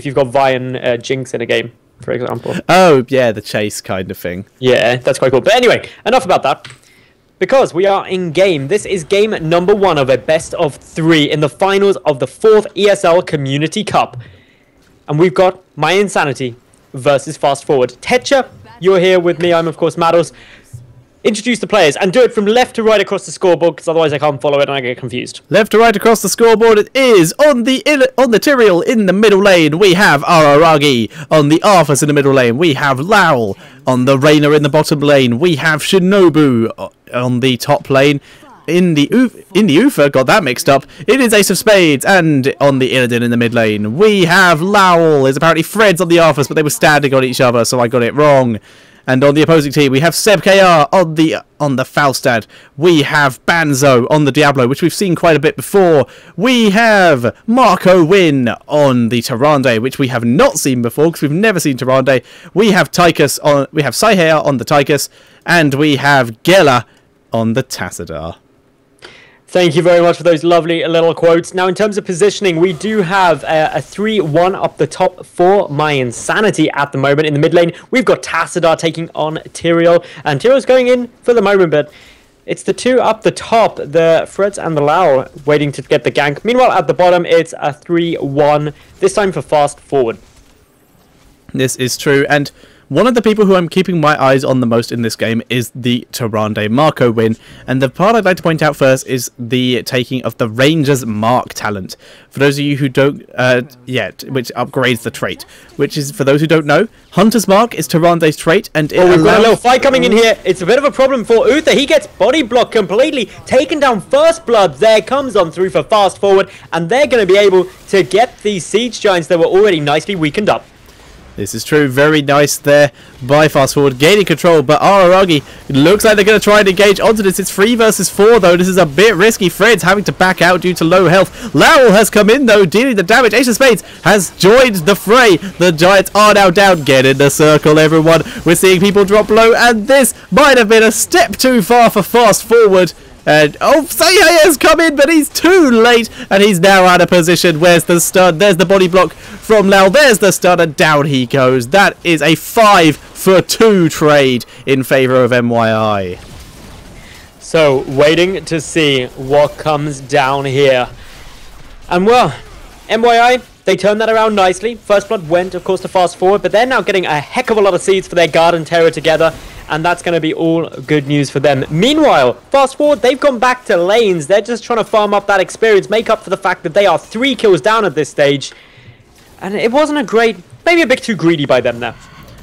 if you've got Vi and Jinx in a game, for example. Oh, yeah, the chase kind of thing. Yeah, that's quite cool. But anyway, enough about that. Because we are in game. This is game number 1 of a best of 3 in the finals of the 4th ESL Community Cup. And we've got My Insanity versus Fast Forward. Tetra, you're here with me. I'm, of course, Maddles. Introduce the players and do it from left to right across the scoreboard, because otherwise I can't follow it and I get confused. Left to right across the scoreboard, it is on the Tyrael in the middle lane. We have Araragi. On the Arthas in the middle lane, we have Lowell. On the Reyna in the bottom lane, we have Shinobu. On the top lane, in the Ufa, got that mixed up. It is Ace of Spades, and on the Illidan in the mid lane, we have Lowell. It's apparently Freds on the Arthas, but they were standing on each other, so I got it wrong. And on the opposing team, we have Seb KR on the Falstad. We have Banzo on the Diablo, which we've seen quite a bit before. We have Marco Win on the Tyrande, which we have not seen before because we've never seen Tyrande. We have Saihea on the Tychus, and we have Gela on the Tassadar. Thank you very much for those lovely little quotes. Now, in terms of positioning, we do have a 3-1 up the top for My Insanity at the moment. In the mid lane, we've got Tassadar taking on Tyrael. And Tyrael's going in for the moment, but it's the 2 up the top, the Freds and the Lowell, waiting to get the gank. Meanwhile, at the bottom, it's a 3-1, this time for Fast Forward. This is true, and one of the people who I'm keeping my eyes on the most in this game is the Tyrande Marco Win, and the part I'd like to point out first is the taking of the Ranger's Mark talent. For those of you who don't yet, which upgrades the trait, which is, for those who don't know, Hunter's Mark is Tyrande's trait, and we've got a little fight coming in here. It's a bit of a problem for Uther. He gets body blocked completely, taken down First Blood. There comes on through for Fast Forward, and they're going to be able to get these Siege Giants that were already nicely weakened up. This is true. Very nice there by Fast Forward, gaining control, but Araragi, it looks like they're going to try and engage onto this. It's 3 versus 4, though. This is a bit risky. Fred's having to back out due to low health. Lowell has come in, though, dealing the damage. Ace of Spades has joined the fray. The Giants are now down. Get in the circle, everyone. We're seeing people drop low, and this might have been a step too far for Fast Forward. And Saihea has come in, but he's too late, and he's now out of position. Where's the stun? There's the body block from Lowell. There's the stun, and down he goes. That is a 5-for-2 trade in favour of MYI. So, waiting to see what comes down here. And well, MYI, they turned that around nicely. First Blood went, of course, to Fast Forward, but they're now getting a heck of a lot of seeds for their Garden Terror together, and that's going to be all good news for them. Meanwhile, Fast Forward, they've gone back to lanes. They're just trying to farm up that experience, make up for the fact that they are 3 kills down at this stage. And it wasn't a great, maybe a bit too greedy by them there.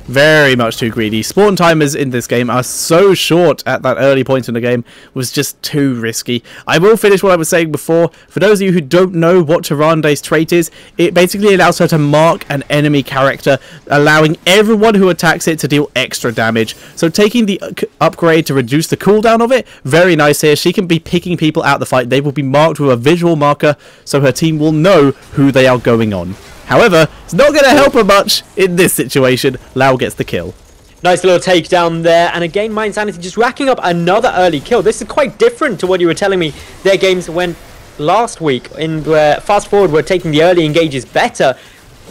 Very much too greedy. Spawn timers in this game are so short at that early point in the game, was just too risky. I will finish what I was saying before. For those of you who don't know what Tyrande's trait is, it basically allows her to mark an enemy character, allowing everyone who attacks it to deal extra damage. So taking the upgrade to reduce the cooldown of it, very nice here. She can be picking people out the fight. They will be marked with a visual marker, so her team will know who they are going on. However, it's not going to help her much in this situation. Lau gets the kill. Nice little takedown there. And again, My Insanity just racking up another early kill. This is quite different to what you were telling me their games went last week, in where Fast Forward were taking the early engages better.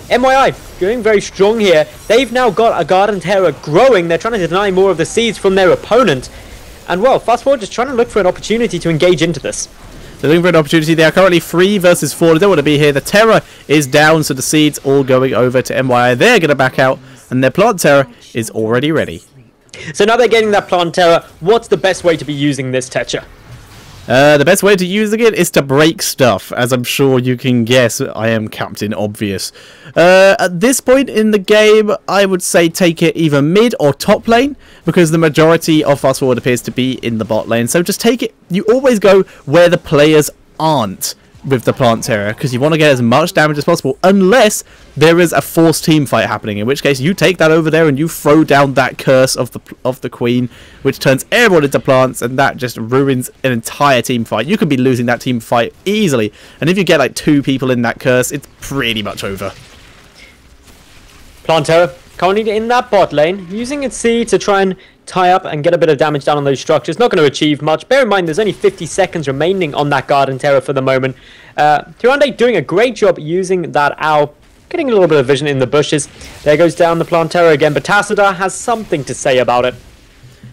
MYI going very strong here. They've now got a Garden Terror growing. They're trying to deny more of the seeds from their opponent. And well, Fast Forward just trying to look for an opportunity to engage into this. They're looking for an opportunity. They are currently 3 versus 4. They don't want to be here. The Terror is down, so the seeds all going over to MYI. They're going to back out, and their Plant Terror is already ready. So now they're getting that Plant Terror. What's the best way to be using this Tetra? The best way to using it is to break stuff. As I'm sure you can guess, I am Captain Obvious. At this point in the game, I would say take it either mid or top lane, because the majority of Fast Forward appears to be in the bot lane. So just take it. You always go where the players aren't with the Plant Terror, because you want to get as much damage as possible, unless there is a forced team fight happening, in which case you take that over there and you throw down that curse of the Queen, which turns everyone into plants, and that just ruins an entire team fight. You could be losing that team fight easily, and if you get like 2 people in that curse, it's pretty much over. Plant Terror currently in that bot lane, using its C to try and tie up and get a bit of damage down on those structures. Not going to achieve much. Bear in mind, there's only 50 seconds remaining on that Garden Terror for the moment. Tyrande doing a great job using that owl getting a little bit of vision in the bushes. There goes down the Plantera again, but Tassadar has something to say about it.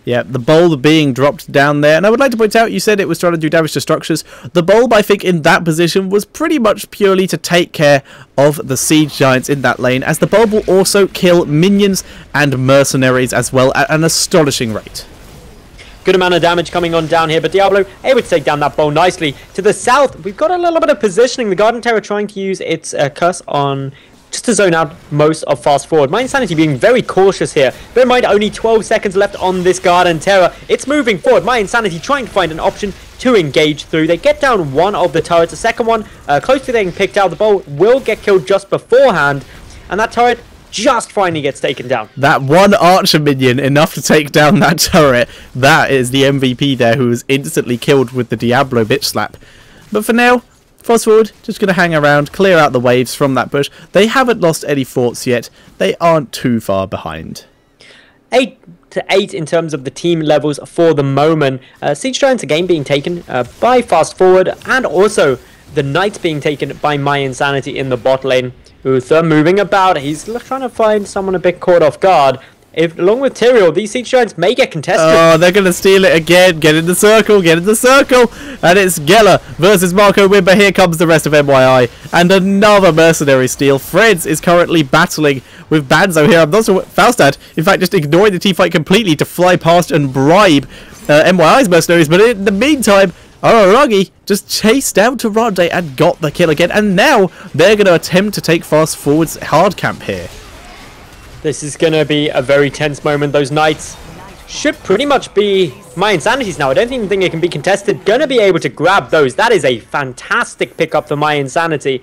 Yeah, the bulb being dropped down there. And I would like to point out, you said it was trying to do damage to structures. The bulb, I think, in that position was pretty much purely to take care of the siege giants in that lane, as the bulb will also kill minions and mercenaries as well at an astonishing rate. Good amount of damage coming on down here, but Diablo able to take down that bow nicely. To the south, we've got a little bit of positioning. The Garden Terror trying to use its curse on just to zone out most of Fast Forward. My Insanity being very cautious here. Bear in mind, only 12 seconds left on this Garden Terror. It's moving forward. My Insanity trying to find an option to engage through. They get down one of the turrets. The second one, close to getting picked out. The bow will get killed just beforehand. And that turret just finally gets taken down. That one archer minion, enough to take down that turret. That is the MVP there, who was instantly killed with the Diablo bitch slap. But for now, Fast Forward, just going to hang around, clear out the waves from that bush. They haven't lost any forts yet. They aren't too far behind. 8 to 8 in terms of the team levels for the moment. Siege Giants again being taken by Fast Forward, and also the Knights being taken by My Insanity in the bot lane. Uther moving about. He's trying to find someone a bit caught off guard. Along with Tyrael, these Siege Giants may get contested. Oh, they're going to steal it again. Get in the circle. Get in the circle. And it's Geller versus Marco Wimber. Here comes the rest of MYI. And another mercenary steal. Freds is currently battling with Banzo here. I'm not sure what Falstad, in fact, just ignoring the team fight completely to fly past and bribe MYI's mercenaries. But in the meantime, Araragi just chased down Tyrande and got the kill again. And now they're going to attempt to take Fast Forward's hard camp here. This is going to be a very tense moment. Those Knights should pretty much be My Insanities now. I don't even think it can be contested. Going to be able to grab those. That is a fantastic pickup for My Insanity.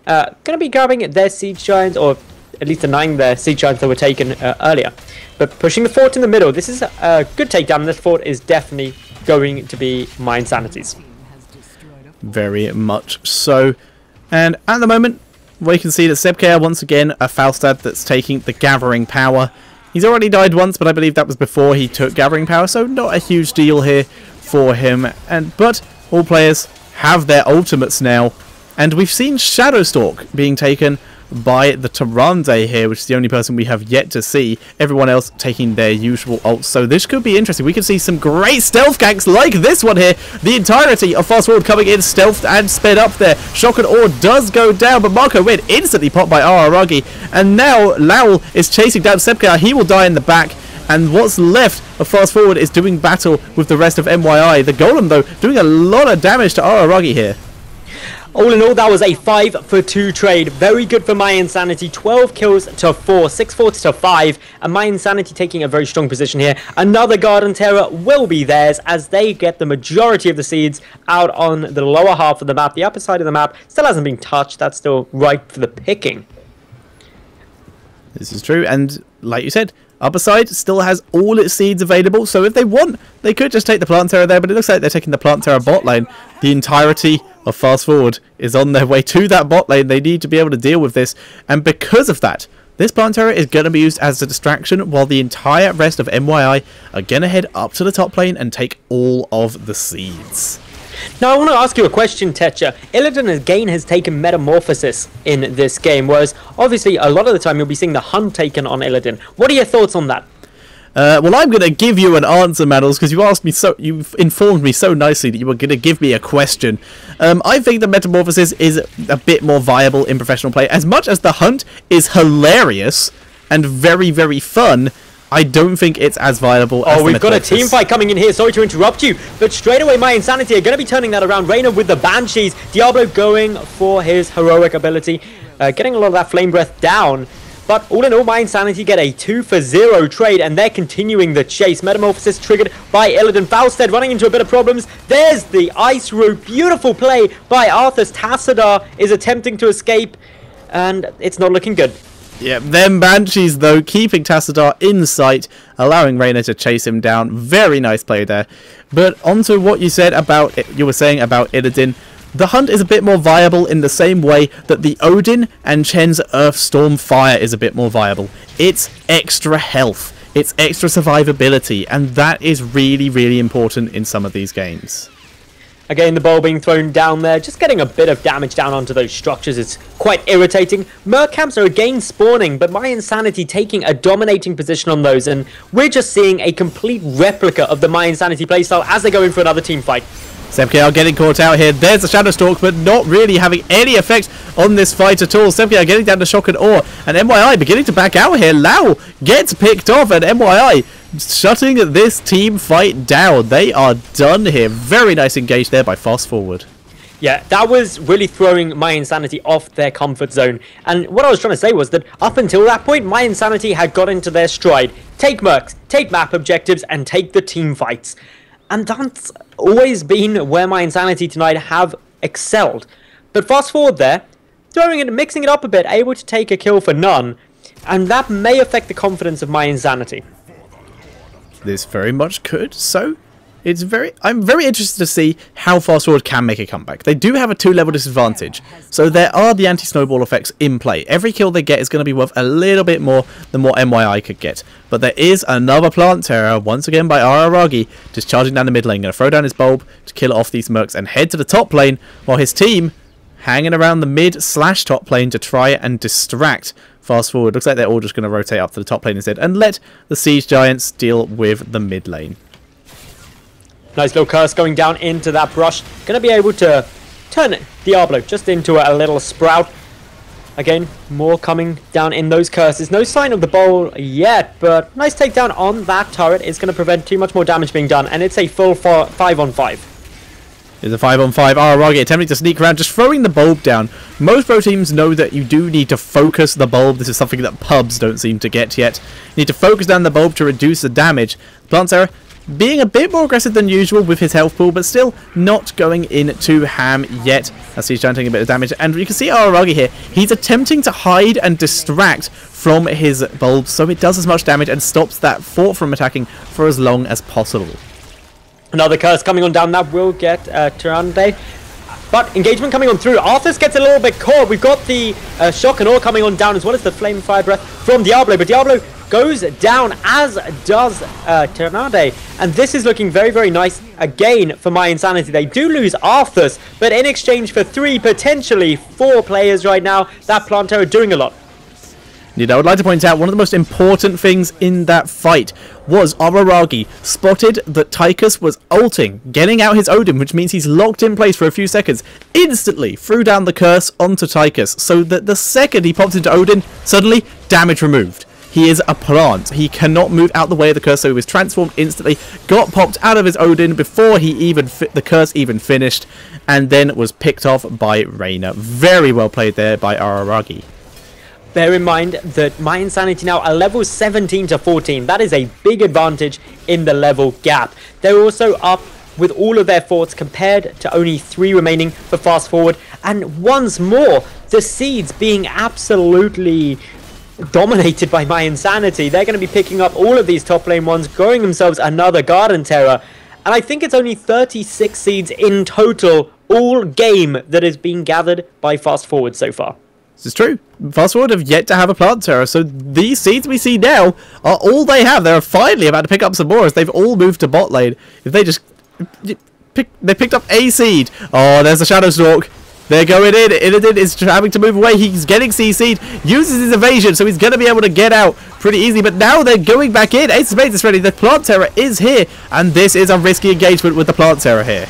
Going to be grabbing their Siege Giants, or at least denying their Siege Giants that were taken earlier. But pushing the fort in the middle. This is a good takedown. This fort is definitely going to be My Insanities. Very much so. And at the moment, we can see that Sebkar once again a Falstad that's taking the Gathering Power. He's already died once, but I believe that was before he took Gathering Power, so not a huge deal here for him. But all players have their ultimates now, and we've seen Shadowstalk being taken by the Tyrande here, which is the only person we have yet to see. Everyone else taking their usual ults, so this could be interesting. We could see some great stealth ganks like this one here. The entirety of Fast Forward coming in stealthed and sped up there. Shock and Awe does go down, but Marco Win instantly popped by Araragi, and now Lowell is chasing down Sebkar. He will die in the back, and what's left of Fast Forward is doing battle with the rest of MYI. The Golem, though, doing a lot of damage to Araragi here. All in all, that was a 5-for-2 trade. Very good for My Insanity. 12 kills to 4, 6 forts to 5. And My Insanity taking a very strong position here. Another Garden Terror will be theirs as they get the majority of the seeds out on the lower half of the map. The upper side of the map still hasn't been touched. That's still ripe for the picking. This is true, and like you said, upper side still has all its seeds available, so if they want, they could just take the Plant Terror there, but it looks like they're taking the Plant Terror bot lane. The entirety of Fast Forward is on their way to that bot lane. They need to be able to deal with this, and because of that, this Plant Terror is going to be used as a distraction, while the entire rest of MYI are going to head up to the top lane and take all of the seeds. Now, I want to ask you a question, Tetcher. Illidan again has taken Metamorphosis in this game, whereas obviously a lot of the time you'll be seeing the Hunt taken on Illidan. What are your thoughts on that? Well, I'm going to give you an answer, Maddles, because you've informed me so nicely that you were going to give me a question. I think the Metamorphosis is a bit more viable in professional play. As much as the Hunt is hilarious and very, very fun, I don't think it's as viable as the we've got a team fight coming in here. Sorry to interrupt you, but straight away My Insanity are going to be turning that around. Reina with the Banshees. Diablo going for his heroic ability, getting a lot of that Flame Breath down. But all in all, My Insanity get a 2-for-0 trade, and they're continuing the chase. Metamorphosis triggered by Illidan. Falstead running into a bit of problems. There's the Ice Root. Beautiful play by Arthas. Tassadar is attempting to escape, and it's not looking good. Yeah, them Banshees, though, keeping Tassadar in sight, allowing Reina to chase him down. Very nice play there. But onto what you said about you were saying about Illidan. The Hunt is a bit more viable in the same way that the Odin and Chen's Earthstorm Fire is a bit more viable. It's extra health, it's extra survivability, and that is really, really important in some of these games. Again, the ball being thrown down there, just getting a bit of damage down onto those structures is quite irritating. Merc camps are again spawning, but My Insanity taking a dominating position on those, and we're just seeing a complete replica of the My Insanity playstyle as they go in for another team fight. Semke are getting caught out here. There's a Shadow Stalk, but not really having any effect on this fight at all. Semke are getting down to Shock and Awe, and MYI beginning to back out here. Lau gets picked off, and MYI shutting this team fight down. They are done here. Very nice engage there by Fast Forward. Yeah, that was really throwing My Insanity off their comfort zone. And what I was trying to say was that up until that point, My Insanity had got into their stride. Take mercs, take map objectives, and take the team fights. And that's always been where My Insanity tonight have excelled. But Fast Forward there, mixing it up a bit, able to take a kill for none. And that may affect the confidence of My Insanity. This very much could, so I'm very interested to see how Fast Forward can make a comeback. They do have a 2-level disadvantage, so there are the anti-snowball effects in play. Every kill they get is going to be worth a little bit more than what MYI could get. But there is another Plant Terror, once again by Araragi, just charging down the mid lane. Going to throw down his bulb to kill off these mercs and head to the top lane, while his team hanging around the mid/top lane to try and distract Fast Forward. Looks like they're all just going to rotate up to the top lane instead and let the Siege Giants deal with the mid lane. Nice little curse going down into that brush. Going to be able to turn Diablo just into a little sprout. Again, more coming down in those curses. No sign of the bowl yet, but nice takedown on that turret is going to prevent too much more damage being done. And it's a full 5-on-5. It's a 5-on-5. Araragi attempting to sneak around, just throwing the bulb down. Most pro teams know that you do need to focus the bulb. This is something that pubs don't seem to get yet. You need to focus down the bulb to reduce the damage. Plant Terror being a bit more aggressive than usual with his health pool, but still not going in too ham yet. As he's trying to take a bit of damage. And you can see Araragi here. He's attempting to hide and distract from his bulb so it does as much damage and stops that fort from attacking for as long as possible. Another curse coming on down. That will get Tyrande. But engagement coming on through. Arthas gets a little bit caught. We've got the Shock and Awe coming on down, as well as the Flame Fire Breath from Diablo. But Diablo goes down, as does Tyrande. And this is looking very, very nice again for My Insanity. They do lose Arthas, but in exchange for 3, potentially 4 players right now, that Plant Terror doing a lot. Indeed, I would like to point out one of the most important things in that fight was Araragi spotted that Tychus was ulting, getting out his Odin, which means he's locked in place for a few seconds, instantly threw down the curse onto Tychus, so that the second he pops into Odin, suddenly damage removed. He is a plant. He cannot move out the way of the curse, so he was transformed instantly, got popped out of his Odin before he even the curse even finished, and then was picked off by Reyna. Very well played there by Araragi. Bear in mind that My Insanity now are level 17 to 14. That is a big advantage in the level gap. They're also up with all of their forts compared to only 3 remaining for Fast Forward. And once more, the Seeds being absolutely dominated by My Insanity. They're going to be picking up all of these top lane ones, growing themselves another Garden Terror. And I think it's only 36 Seeds in total all game that is being gathered by Fast Forward so far. This is true. Fast Forward have yet to have a Plant Terror, so these seeds we see now are all they have. They're finally about to pick up some more as they've all moved to bot lane. If they just they picked up a seed. Oh, there's the Shadow Stalk. They're going in. Illidan is having to move away. He's getting CC'd, uses his evasion, so he's going to be able to get out pretty easily. But now they're going back in. Ace of Spades is ready. The Plant Terror is here, and this is a risky engagement with the Plant Terror here.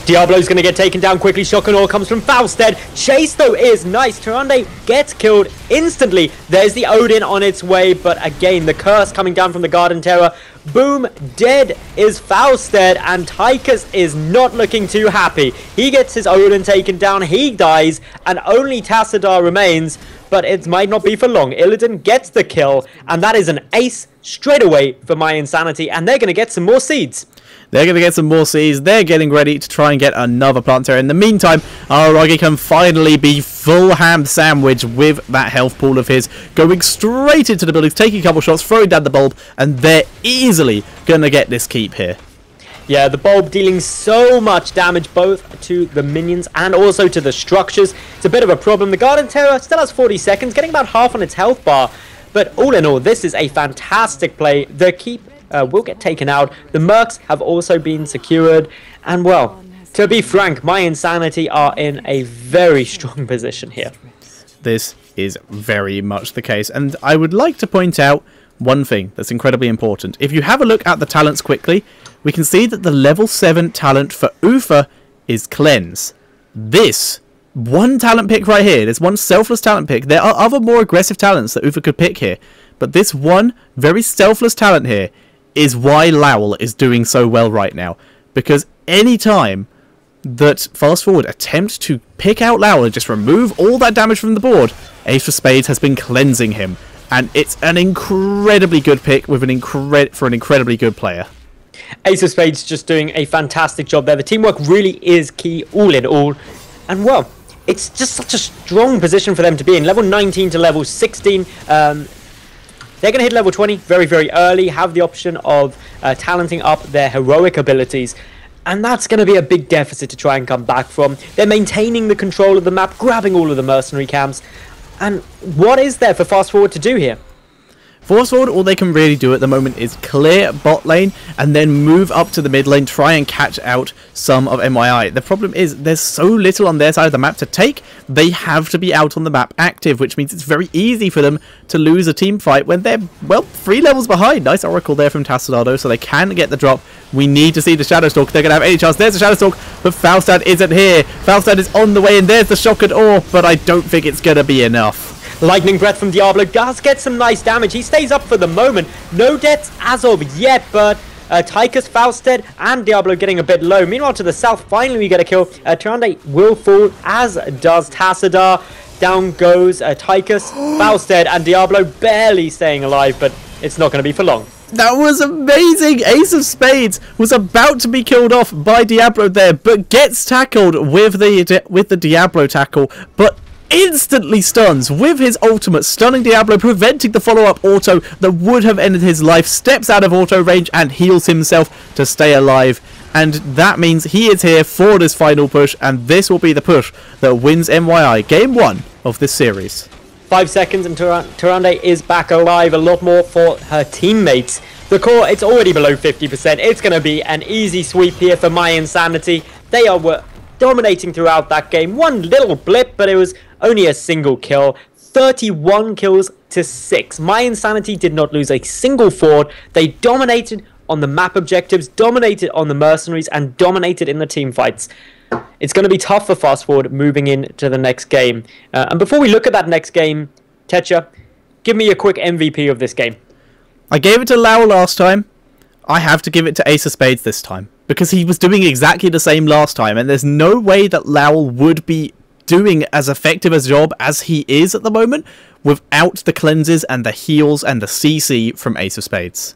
Diablo's going to get taken down quickly. Shock and Awe comes from Fausted. Chase, though, is nice. Tyrande gets killed instantly. There's the Odin on its way, but again, the curse coming down from the Garden Terror. Boom, dead is Fausted, and Tychus is not looking too happy. He gets his Odin taken down, he dies, and only Tassadar remains, but it might not be for long. Illidan gets the kill, and that is an ace straight away for My Insanity, and they're going to get some more seeds. They're going to get some more C's. They're getting ready to try and get another Plant Terror. In the meantime, Araragi can finally be full ham sandwich with that health pool of his. Going straight into the buildings, taking a couple shots, throwing down the bulb, and they're easily going to get this keep here. Yeah, the bulb dealing so much damage both to the minions and also to the structures. It's a bit of a problem. The Garden Terror still has 40 seconds, getting about half on its health bar. But all in all, this is a fantastic play. The keep will get taken out. The mercs have also been secured. And, well, To be frank, my Insanity are in a very strong position here. This is very much the case, and I would like to point out one thing that's incredibly important. If you have a look at the talents quickly, we can see that the level 7 talent for Uther is Cleanse. This one talent pick right here, this one selfless talent pick, there are other more aggressive talents that Uther could pick here, but this one very selfless talent here is why Lowell is doing so well right now. Because any time that Fast Forward attempt to pick out Lowell and just remove all that damage from the board, Ace of Spades has been cleansing him, and it's an incredibly good pick with for an incredibly good player. Ace of Spades just doing a fantastic job there. The teamwork really is key all in all, and well, it's just such a strong position for them to be in. Level 19 to level 16. They're going to hit level 20 very, very early, have the option of talenting up their heroic abilities. And that's going to be a big deficit to try and come back from. They're maintaining the control of the map, grabbing all of the mercenary camps. And what is there for Fast Forward to do here? Fast Forward, all they can really do at the moment is clear bot lane and then move up to the mid lane, try and catch out some of MYI. The problem is there's so little on their side of the map to take. They have to be out on the map active, which means it's very easy for them to lose a team fight when they're, well, 3 levels behind. Nice Oracle there from Tassadado, so they can get the drop. We need to see the Shadowstalk. They're going to have any chance. There's the Shadowstalk, but Falstad isn't here. Falstad is on the way, and there's the Shocked Ore, but I don't think it's going to be enough. Lightning Breath from Diablo does get some nice damage. He stays up for the moment. No deaths as of yet, but Tychus, Falstad, and Diablo getting a bit low. Meanwhile, to the south, finally we get a kill. Tyrande will fall, as does Tassadar. Down goes Tychus, Falstad, and Diablo barely staying alive, but it's not going to be for long. That was amazing! Ace of Spades was about to be killed off by Diablo there, but gets tackled with the Diablo tackle, but instantly stuns with his ultimate, stunning Diablo, preventing the follow-up auto that would have ended his life, steps out of auto range and heals himself to stay alive. And that means he is here for this final push, and this will be the push that wins MYI Game 1 of this series. 5 seconds and Tyrande is back alive. A lot more for her teammates. The core, it's already below 50%. It's going to be an easy sweep here for My Insanity. They were dominating throughout that game. One little blip, but it was only a single kill. 31 kills to 6. My Insanity did not lose a single fort. They dominated on the map objectives, dominated on the mercenaries, and dominated in the team fights. It's going to be tough for Fast Forward moving into the next game. And before we look at that next game, Tetcha, give me a quick MVP of this game. I gave it to Lowell last time. I have to give it to Ace of Spades this time, because he was doing exactly the same last time, and there's no way that Lowell would be doing as effective a job as he is at the moment without the cleanses and the heals and the CC from Ace of Spades.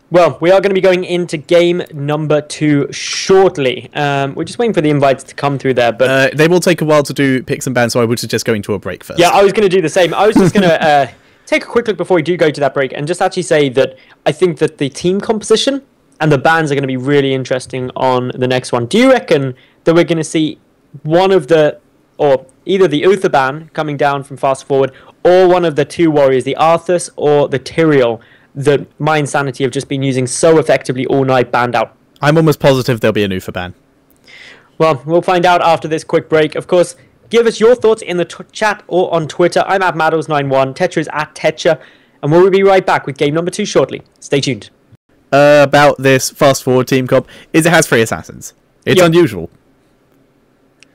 Well, we are going to be going into game number 2 shortly. We're just waiting for the invites to come through there, but they will take a while to do picks and bans, so I would suggest going to a break first. Yeah, I was going to do the same. I was just going to take a quick look before we do go to that break and just actually say that I think that the team composition and the bans are going to be really interesting on the next one. Do you reckon that we're going to see one of the, or either the Uther ban coming down from Fast Forward, or one of the 2 warriors, the Arthas or the Tyrael, that My Insanity have just been using so effectively all night, banned out? I'm almost positive there'll be a Uther ban. Well, we'll find out after this quick break. Of course, give us your thoughts in the chat or on Twitter. I'm at Maddles91, Tetcha is at Tetcha, and we'll be right back with game number 2 shortly. Stay tuned. About this Fast Forward team comp is it has 3 assassins. It's unusual.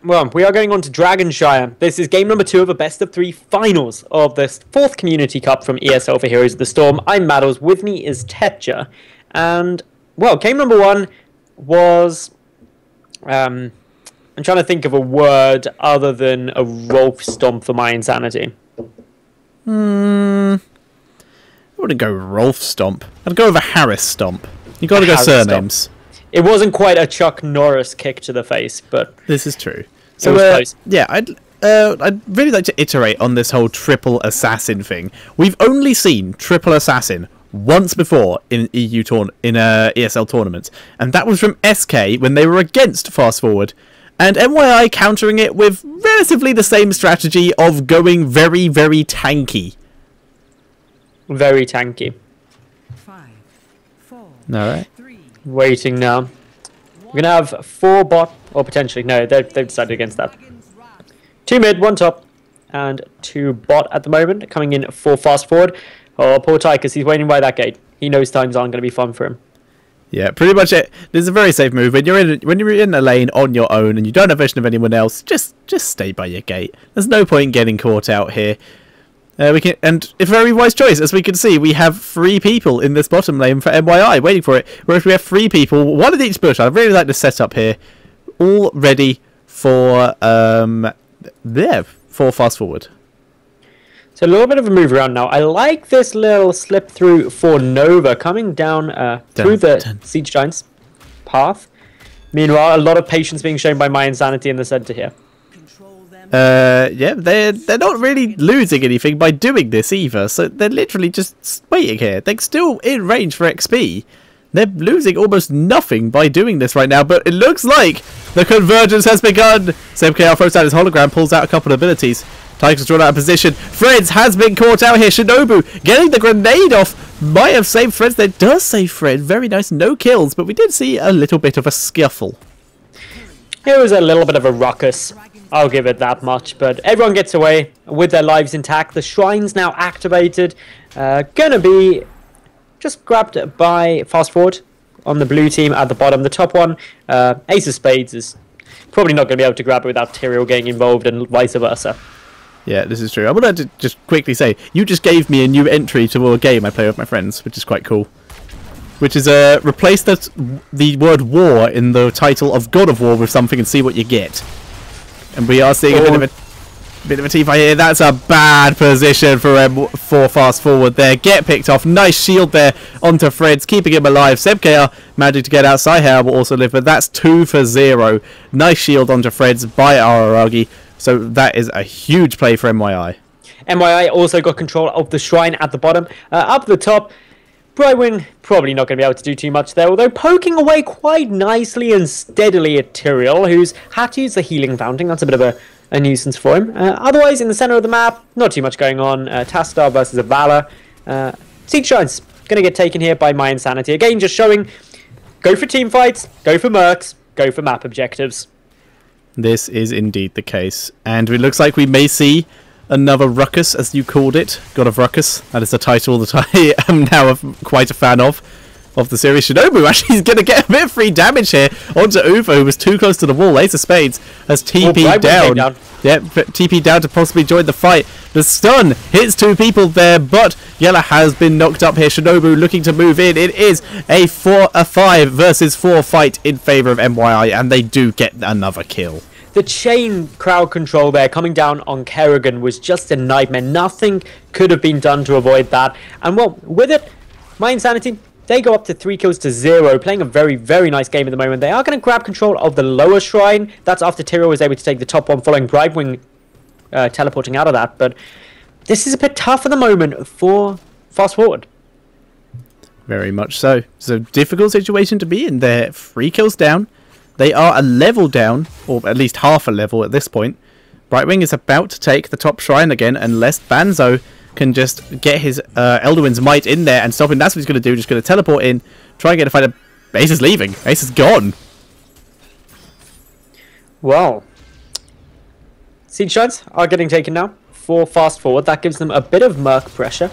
Well, we are going on to Dragonshire. This is game number 2 of a best-of-3 finals of the 4th Community Cup from ESL for Heroes of the Storm. I'm Maddles, with me is Tetcha, and, well, game number 1 was, I'm trying to think of a word other than a Rolf Stomp for My Insanity. I wouldn't go Rolf Stomp. I'd go with a Harris Stomp. You got to go Harris surnames. Stomp. It wasn't quite a Chuck Norris kick to the face, but this is true. So it was close. Yeah, I'd really like to iterate on this whole triple assassin thing. We've only seen triple assassin once before in ESL tournaments, and that was from SK when they were against Fast Forward, and MYI countering it with relatively the same strategy of going very, very tanky. Very tanky. 5, 4, All right. 3. Waiting now. We're going to have 4 bot, or potentially, no, they've decided against that. 2 mid, 1 top, and 2 bot at the moment, coming in for fast forward. Oh, poor Tychus, he's waiting by that gate. He knows times aren't going to be fun for him. Yeah, pretty much it. This is a very safe move. When you're in a lane on your own and you don't have vision of anyone else, just stay by your gate. There's no point in getting caught out here. And a very wise choice, as we can see, we have 3 people in this bottom lane for MYI waiting for it. Whereas we have 3 people, 1 at each bush. I really like the setup here, all ready for for fast forward. So a little bit of a move around now. I like this little slip through for Nova coming down through the Siege Giants path. Meanwhile, a lot of patience being shown by My Insanity in the center here. Yeah, they're not really losing anything by doing this either, so they're literally just waiting here. They're still in range for XP. They're losing almost nothing by doing this right now, but it looks like the convergence has begun. SebKR throws out his hologram, pulls out a couple of abilities. Tychus drawn out of position. Freds has been caught out here. Shinobu getting the grenade off. Might have saved Freds. That does save Fred. Very nice. No kills, but we did see a little bit of a scuffle. It was a little bit of a ruckus. I'll give it that much, but everyone gets away with their lives intact. The shrine's now activated. Gonna be just grabbed by fast forward on the blue team at the bottom. The top one, Ace of Spades, is probably not going to be able to grab it without Tyrael getting involved and vice versa. Yeah, this is true. I wanted to just quickly say, you just gave me a new entry to a game I play with my friends, which is quite cool. Which is replace the word war in the title of God of War with something and see what you get. And we are seeing a bit of a team fight here. That's a bad position for fast forward there. Get picked off. Nice shield there onto Freds, keeping him alive. SebKR managed to get out. Saihar will also live, but that's 2 for 0. Nice shield onto Freds by Araragi. So that is a huge play for MYI. MYI also got control of the shrine at the bottom. Up the top, Brightwing probably not going to be able to do too much there, although poking away quite nicely and steadily at Tyrael, who's had to use the healing fountain. That's a bit of a nuisance for him. Otherwise, in the center of the map, not too much going on. Tastar versus a Valor. Siege Giants going to get taken here by My Insanity. Again, just showing, go for team fights, go for mercs, go for map objectives. This is indeed the case. And it looks like we may see another ruckus, as you called it. God of Ruckus. That is the title that I am now quite a fan of the series. Shinobu actually is going to get a bit of free damage here onto Ufa, who was too close to the wall. Ace of Spades has TP'd down. Yep, TP'd down to possibly join the fight. The stun hits 2 people there, but Yella has been knocked up here. Shinobu looking to move in. It is a 5 versus 4 fight in favour of MYI, and they do get another kill. The chain crowd control there coming down on Kerrigan was just a nightmare. Nothing could have been done to avoid that. And well, with it, My Insanity, they go up to 3 kills to 0, playing a very, very nice game at the moment. They are going to grab control of the lower shrine. That's after Tyrael was able to take the top one, following Brightwing teleporting out of that. But this is a bit tough at the moment for fast forward. Very much so. It's a difficult situation to be in. They're 3 kills down. They are a level down, or at least half a level at this point. Brightwing is about to take the top shrine again, unless Banzo can just get his Elderwind's Might in there and stop him. That's what he's going to do. Just going to teleport in, try and get a fight. Ace is leaving. Ace is gone. Well, Siege Giants are getting taken now for fast forward. That gives them a bit of merc pressure.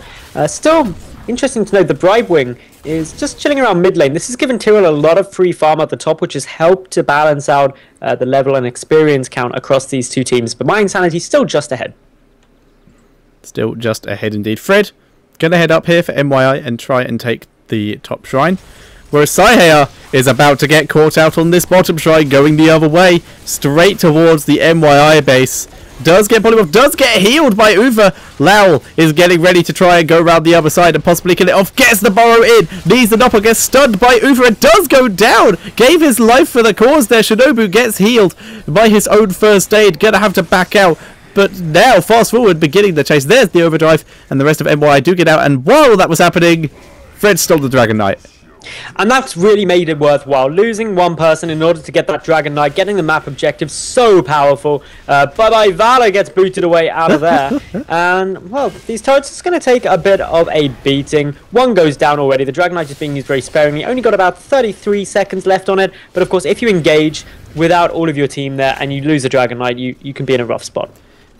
Still interesting to note, the Brightwing is just chilling around mid lane. This has given Tyrael a lot of free farm at the top, which has helped to balance out the level and experience count across these 2 teams. But My Insanity still just ahead. Still just ahead indeed. Fred, going to head up here for MYI and try and take the top shrine. Whereas Saihar is about to get caught out on this bottom shrine, going the other way, straight towards the MYI base. Does get polymorph, does get healed by Ufa. Lowell is getting ready to try and go around the other side and possibly kill it off. Gets the burrow in, needs the Doppel, gets stunned by Ufa and does go down. Gave his life for the cause there. Shinobu gets healed by his own first aid. Gonna have to back out. But now, fast forward, beginning the chase. There's the overdrive, and the rest of MYI do get out. And while that was happening, Fred stole the Dragon Knight. And that's really made it worthwhile. Losing one person in order to get that Dragon Knight, getting the map objective, so powerful. Bye-bye, Valor gets booted away out of there. And, well, these turrets are going to take a bit of a beating. One goes down already. The Dragon Knight is being used very sparingly. Only got about 33 seconds left on it. But, of course, if you engage without all of your team there and you lose a Dragon Knight, you can be in a rough spot.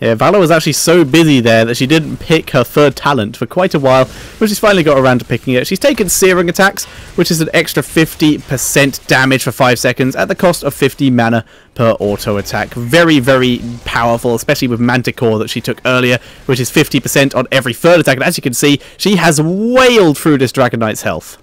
Yeah, Valor was actually so busy there that she didn't pick her third talent for quite a while, but she's finally got around to picking it. She's taken Searing Attacks, which is an extra 50% damage for 5 seconds at the cost of 50 mana per auto attack. Very, very powerful, especially with Manticore that she took earlier, which is 50% on every third attack. And as you can see, she has wailed through this Dragon Knight's health.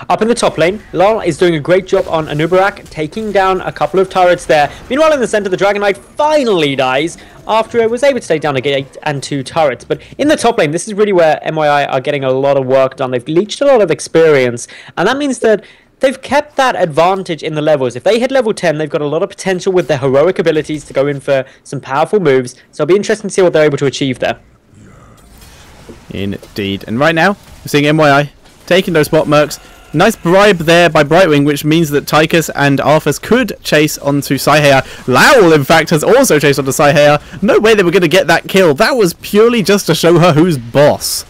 Up in the top lane, Lol is doing a great job on Anub'arak, taking down a couple of turrets there. Meanwhile, in the center, the Dragon Knight finally dies after it was able to take down a gate and 2 turrets. But in the top lane, this is really where MYI are getting a lot of work done. They've leached a lot of experience, and that means that they've kept that advantage in the levels. If they hit level 10, they've got a lot of potential with their heroic abilities to go in for some powerful moves. So it'll be interesting to see what they're able to achieve there. Indeed. And right now, we're seeing MYI taking those bot mercs. Nice bribe there by Brightwing, which means that Tychus and Arthas could chase onto Saihaya. Laul, in fact, has also chased onto Saihaya. No way they were going to get that kill. That was purely just to show her who's boss.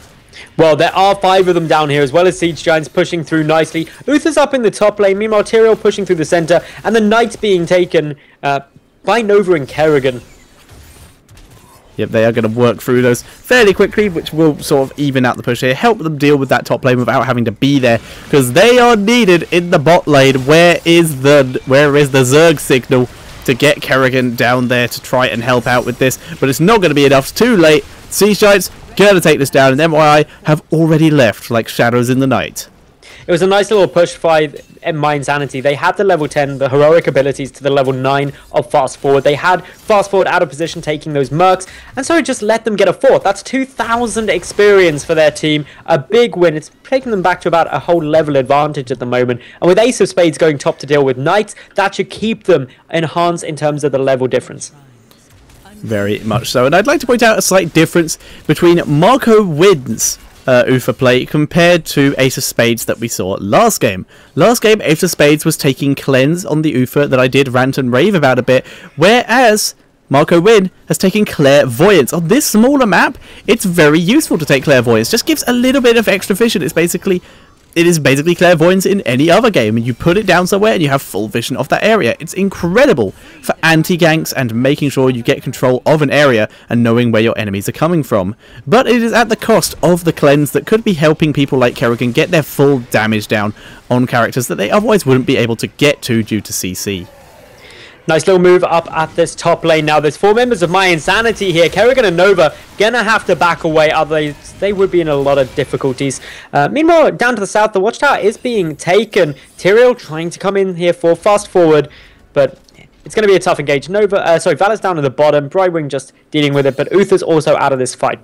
Well, there are 5 of them down here, as well as Siege Giants pushing through nicely. Uther's up in the top lane, meanwhile Tyrael pushing through the center, and the Knights being taken by Nova and Kerrigan. Yep, they are going to work through those fairly quickly, which will sort of even out the push here, help them deal with that top lane without having to be there, because they are needed in the bot lane. Where is the Zerg signal to get Kerrigan down there to try and help out with this? But it's not going to be enough. It's too late. Siege Giants going to take this down, and MYI have already left like shadows in the night. It was a nice little push by My Insanity. They had the level 10, the heroic abilities to the level 9 of Fast Forward. They had Fast Forward out of position taking those mercs, and so it just let them get a 4th. That's 2,000 experience for their team. A big win. It's taking them back to about a whole level advantage at the moment. And with Ace of Spades going top to deal with Knights, that should keep them enhanced in terms of the level difference. Very much so. And I'd like to point out a slight difference between Marco Wins Uther play compared to Ace of Spades that we saw last game. Last game, Ace of Spades was taking Cleanse on the Uther that I did rant and rave about a bit, whereas Marco Win has taken Clairvoyance. On this smaller map, it's very useful to take Clairvoyance. Just gives a little bit of extra vision. It is basically Clairvoyance in any other game, and you put it down somewhere and you have full vision of that area. It's incredible for anti-ganks and making sure you get control of an area and knowing where your enemies are coming from. But it is at the cost of the cleanse that could be helping people like Kerrigan get their full damage down on characters that they otherwise wouldn't be able to get to due to CC. Nice little move up at this top lane now. There's 4 members of My Insanity here. Kerrigan and Nova gonna have to back away, otherwise they would be in a lot of difficulties. Meanwhile, down to the south, the Watchtower is being taken. Tyrael trying to come in here for Fast Forward, but it's going to be a tough engage. Valor's down at the bottom. Brightwing just dealing with it, but Uther's also out of this fight.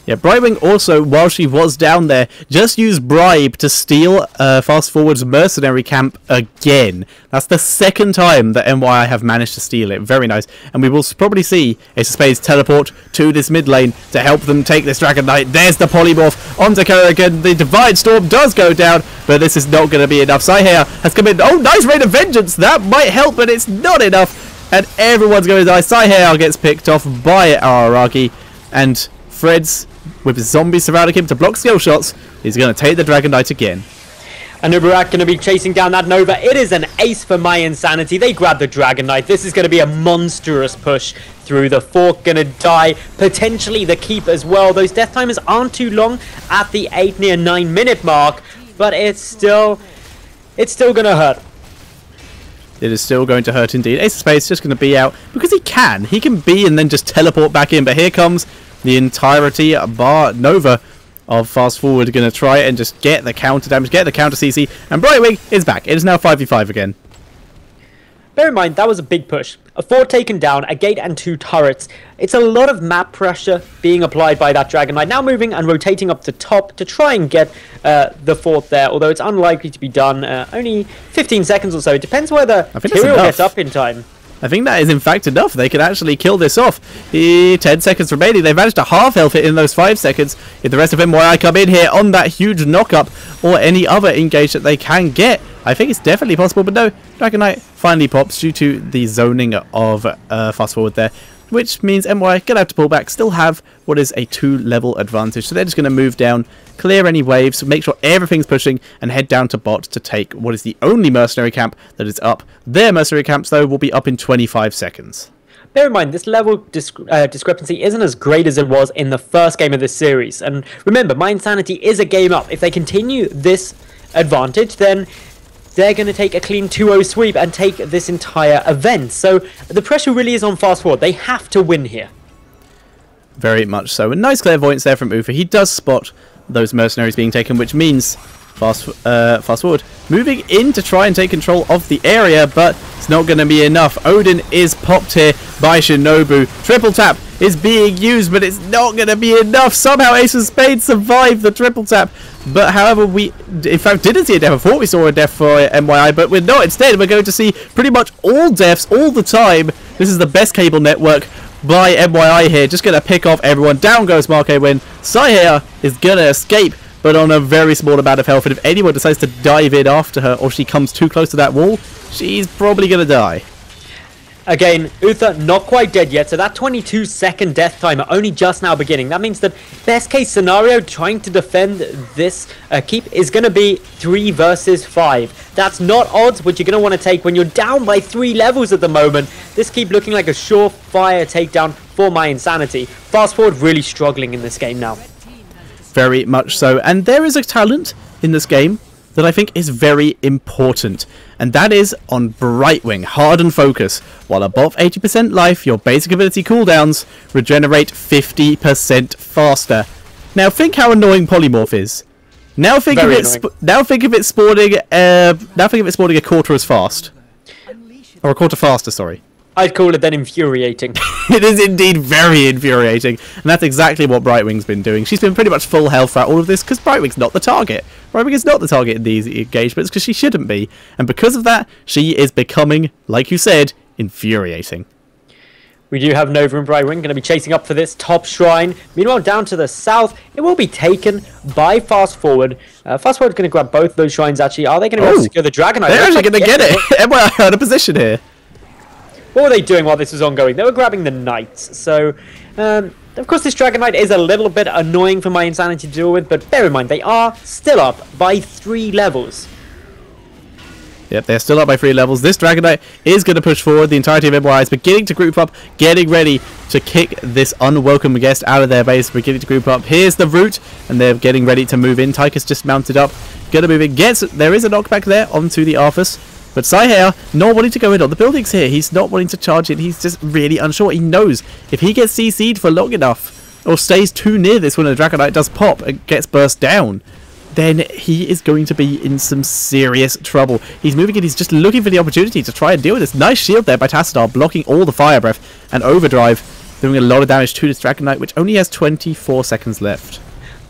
Yeah, Brightwing also, while she was down there, just used Bribe to steal Fast Forward's mercenary camp again. That's the 2nd time that MYI have managed to steal it. Very nice. And we will probably see Ace of Spades teleport to this mid lane to help them take this Dragon Knight. There's the polymorph onto Kerrigan. The Divine Storm does go down, but this is not going to be enough. Saihaya has come in. Oh, nice Rain of Vengeance. That might help, but it's not enough. And everyone's going to die. Saihaya gets picked off by Araragi. And Fred's, with his zombies surrounding him to block skill shots, he's going to take the Dragon Knight again. Anub'arak going to be chasing down that Nova. It is an ace for My Insanity. They grab the Dragon Knight. This is going to be a monstrous push through. The Fork going to die. Potentially the Keep as well. Those death timers aren't too long at the 8 near 9 minute mark, but it's still going to hurt. It is still going to hurt indeed. Ace of Spades just going to be out because he can. He can be and then just teleport back in, but here comes the entirety bar Nova of Fast Forward going to try and just get the counter damage, get the counter CC, and Brightwing is back. It is now 5v5 again. Bear in mind, that was a big push. A 4 taken down, a gate and 2 turrets. It's a lot of map pressure being applied by that Dragon Knight. Now moving and rotating up to top to try and get the 4th there, although it's unlikely to be done. Only 15 seconds or so. It depends whether Tyrael gets up in time. I think that is in fact enough. They can actually kill this off. 10 seconds remaining. They've managed to half health it in those 5 seconds. If the rest of MYI come in here on that huge knock-up or any other engage that they can get, I think it's definitely possible. But no, Dragon Knight finally pops due to the zoning of fast forward there, which means MYI gonna have to pull back, still have what is a 2-level advantage. So they're just gonna move down, clear any waves, make sure everything's pushing, and head down to bot to take what is the only mercenary camp that is up. Their mercenary camps, though, will be up in 25 seconds. Bear in mind, this level discrepancy isn't as great as it was in the first game of this series. And remember, My Insanity is a game up. If they continue this advantage, then they're going to take a clean 2-0 sweep and take this entire event. So the pressure really is on Fast Forward. They have to win here. Very much so. A nice clairvoyance there from Ufa. He does spot those mercenaries being taken, which means fast forward moving in to try and take control of the area, but it's not going to be enough. Odin is popped here by Shinobu. Triple tap is being used, but it's not going to be enough. Somehow Ace of Spades survived the triple tap, but however, we in fact didn't see a death. I thought we saw a death for MYI, but we're not. Instead, we're going to see pretty much all deaths all the time. This is the best cable network by MYI here. Just going to pick off everyone. Down goes Markwyn. Saihaya is going to escape, but on a very small amount of health. And if anyone decides to dive in after her, or she comes too close to that wall, she's probably going to die. Again, Uther not quite dead yet, so that 22-second death timer only just now beginning. That means that best case scenario trying to defend this keep is going to be 3 versus 5. That's not odds which you're going to want to take when you're down by 3 levels at the moment. This keep looking like a surefire takedown for My Insanity. Fast Forward really struggling in this game now. Very much so. And there is a talent in this game that I think is very important, and that is on Brightwing, Harden Focus. While above 80% life, your basic ability cooldowns regenerate 50% faster. Now think how annoying Polymorph is. Now think of it spawning a quarter as fast, or a quarter faster. Sorry. I'd call it then infuriating. It is indeed very infuriating, and that's exactly what Brightwing's been doing. She's been pretty much full health throughout all of this, because Brightwing's not the target. Brightwing is not the target in these engagements, because she shouldn't be. And because of that, she is becoming, like you said, infuriating. We do have Nova and Brightwing going to be chasing up for this top shrine. Meanwhile, down to the south, it will be taken by Fast Forward. Fast Forward is going to grab both those shrines, actually. Are they going to be able to secure the Dragon Knight? They're actually going to get it. Everyone out of position here. What were they doing while this was ongoing? They were grabbing the Knights. So, of course, this Dragon Knight is a little bit annoying for My Insanity to deal with, but bear in mind, they are still up by 3 levels. Yep, they're still up by 3 levels. This Dragon Knight is going to push forward. The entirety of MYI is beginning to group up, getting ready to kick this unwelcome guest out of their base, beginning to group up. Here's the route, and they're getting ready to move in. Tychus just mounted up, going to move in. There is a knockback there onto the Arthas. But Saihaya not wanting to go in on the buildings here. He's not wanting to charge it. He's just really unsure. He knows if he gets CC'd for long enough, or stays too near this when the Dragon Knight does pop and gets burst down, then he is going to be in some serious trouble. He's moving in. He's just looking for the opportunity to try and deal with this. Nice shield there by Tassadar, blocking all the fire breath, and Overdrive doing a lot of damage to this Dragon Knight, which only has 24 seconds left.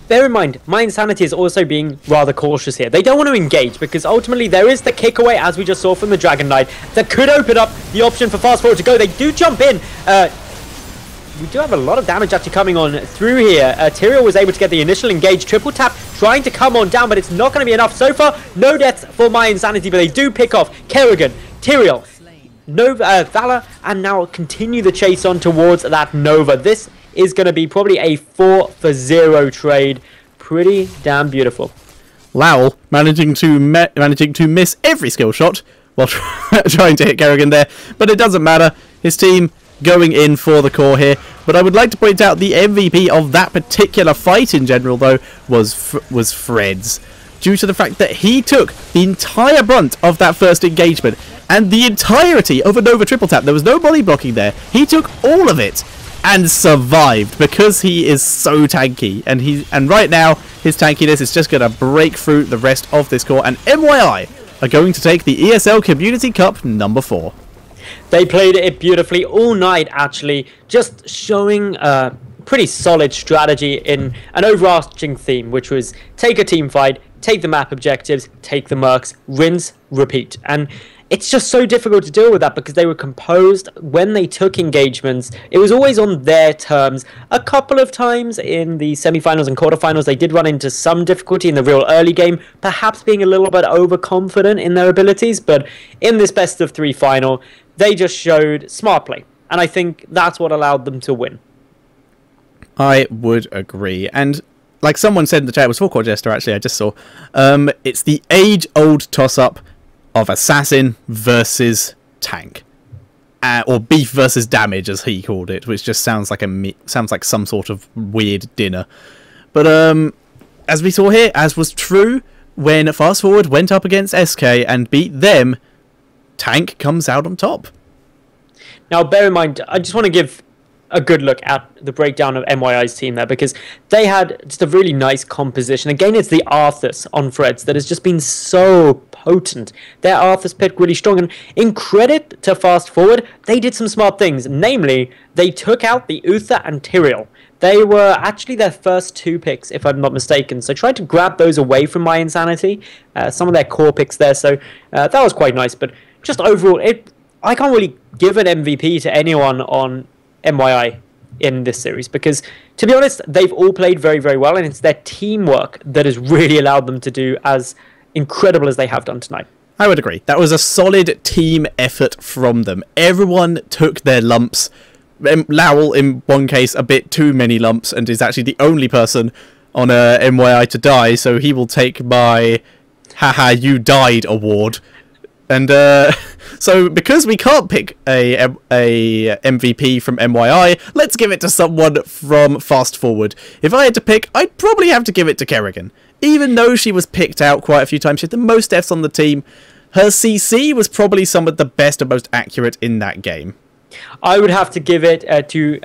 Bear in mind, My Insanity is also being rather cautious here. They don't want to engage because ultimately there is the kick away, as we just saw from the Dragon Knight, that could open up the option for Fast Forward to go. They do jump in. We do have a lot of damage actually coming on through here. Tyrael was able to get the initial engage. Triple tap trying to come on down, but it's not going to be enough. So far, no deaths for My Insanity, but they do pick off Kerrigan, Tyrael, Nova, Valor, and now continue the chase on towards that Nova. This is going to be probably a 4-for-0 trade. Pretty damn beautiful. Lowell managing to miss every skill shot while trying to hit Kerrigan there, but it doesn't matter. His team going in for the core here. But I would like to point out the MVP of that particular fight in general, though, was Freds, due to the fact that he took the entire brunt of that first engagement and the entirety of a Nova triple tap. There was no body blocking there. He took all of it and survived because he is so tanky, and right now his tankiness is just going to break through the rest of this core, and MYI are going to take the ESL Community Cup number 4. They played it beautifully all night, actually, just showing a pretty solid strategy in an overarching theme, which was take a team fight, take the map objectives, take the mercs, rinse, repeat. And it's just so difficult to deal with that because they were composed when they took engagements. It was always on their terms. A couple of times in the semi-finals and quarterfinals, they did run into some difficulty in the real early game, perhaps being a little bit overconfident in their abilities. But in this best-of-3 final, they just showed smart play. And I think that's what allowed them to win. I would agree. And like someone said in the chat, it was Forecourt Jester, actually, I just saw. It's the age-old toss-up of assassin versus tank, or beef versus damage, as he called it, which just sounds like some sort of weird dinner. But as we saw here, as was true when Fast Forward went up against SK and beat them, tank comes out on top. Now, bear in mind, I just want to give a good look at the breakdown of MYI's team there, because they had just a really nice composition. Again, it's the Arthas on Threads that has just been so potent. Their Arthas pick really strong, and in credit to Fast Forward, they did some smart things. Namely, they took out the Uther and Tyrael. They were actually their first 2 picks, if I'm not mistaken, so tried to grab those away from My Insanity, some of their core picks there, so that was quite nice. But just overall, I can't really give an MVP to anyone on MYI in this series, because to be honest, they've all played very, very well, and it's their teamwork that has really allowed them to do as incredible as they have done tonight. I would agree. That was a solid team effort from them. Everyone took their lumps. Lowell, in one case, a bit too many lumps, and is actually the only person on a MYI to die, so he will take my haha you died award. And so because we can't pick a MVP from MYI, let's give it to someone from Fast Forward. If I had to pick, I'd probably have to give it to Kerrigan. Even though she was picked out quite a few times, she had the most deaths on the team. Her CC was probably some of the best and most accurate in that game. I would have to give it to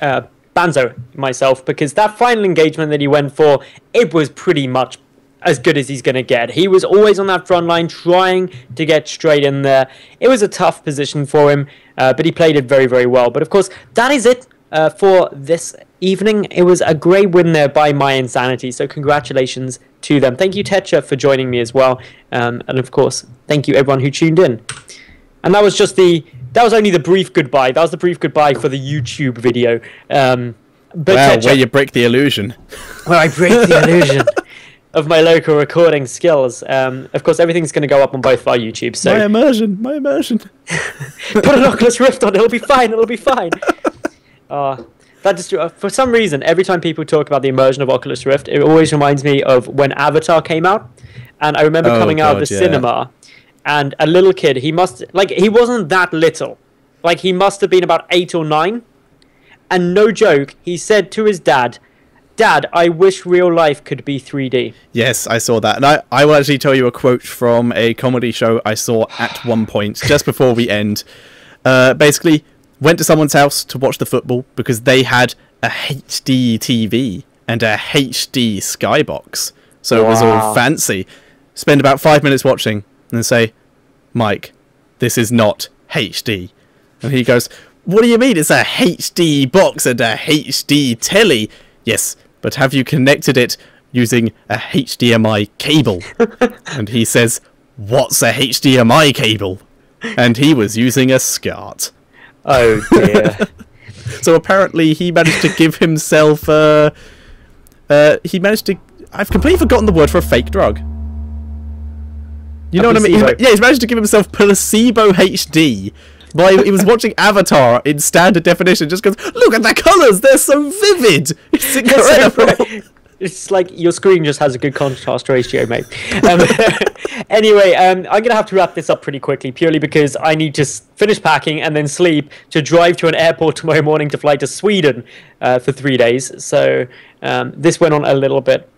Banzo myself, because that final engagement that he went for, it was pretty much as good as he's going to get. He was always on that front line trying to get straight in there. It was a tough position for him, but he played it very, very well. But of course, that is it for this evening. It was a great win there by My Insanity, so congratulations to them. Thank you, Tetra, for joining me as well. And of course, thank you everyone who tuned in. And that was just that was only the brief goodbye. That was the brief goodbye for the YouTube video. But wow, Tetra, where you break the illusion. where I break the illusion of my local recording skills. Of course, everything's going to go up on both of our YouTubes. So My immersion. put an Oculus Rift on. It'll be fine. It'll be fine. That just for some reason, every time people talk about the immersion of Oculus Rift, it always reminds me of when Avatar came out. And I remember coming out of the cinema, and a little kid. He wasn't that little. Like, he must have been about 8 or 9. And no joke, he said to his dad, "Dad, I wish real life could be 3D." Yes, I saw that. And I will actually tell you a quote from a comedy show I saw at one point, just before we end. Basically, went to someone's house to watch the football because they had a HD TV and a HD skybox. So it was all fancy. Spend about 5 minutes watching and then say, "Mike, this is not HD." And he goes, "What do you mean? It's a HD box and a HD telly." "Yes, but have you connected it using a HDMI cable?" And he says, "What's a HDMI cable?" And he was using a SCART. Oh dear. So apparently he managed to give himself I've completely forgotten the word for a fake drug. You know what I mean? Yeah, he's managed to give himself placebo HD. He was watching Avatar in standard definition, just goes, "Look at the colours, they're so vivid! It's incredible!" It's like your screen just has a good contrast ratio, mate. Anyway, I'm going to have to wrap this up pretty quickly, purely because I need to finish packing and then sleep to drive to an airport tomorrow morning to fly to Sweden for 3 days. So this went on a little bit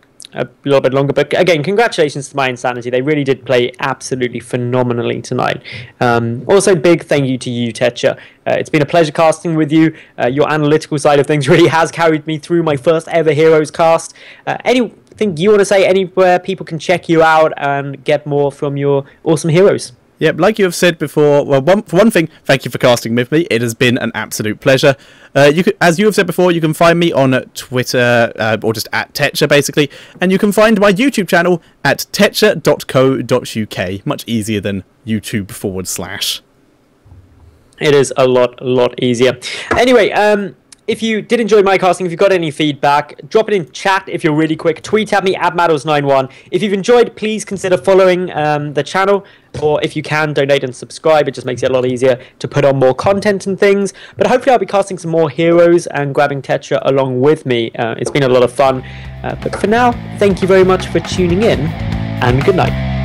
longer, but again, congratulations to My Insanity. They really did play absolutely phenomenally tonight. Also, big thank you to you, Tetra. It's been a pleasure casting with you. Your analytical side of things really has carried me through my first ever Heroes cast. Anything you want to say, anywhere people can check you out and get more from your awesome heroes? Yep, like you have said before, well, for one thing, thank you for casting with me. It has been an absolute pleasure. As you have said before, you can find me on Twitter, or just at Tetcher, basically. And you can find my YouTube channel at tetcher.co.uk. Much easier than YouTube/. It is a lot easier. Anyway, if you did enjoy my casting, if you've got any feedback, drop it in chat if you're really quick. Tweet at me at Maddles91. If you've enjoyed, please consider following the channel, or if you can, donate and subscribe. It just makes it a lot easier to put on more content and things. But hopefully I'll be casting some more heroes and grabbing Tetra along with me. It's been a lot of fun. But for now, thank you very much for tuning in, and good night.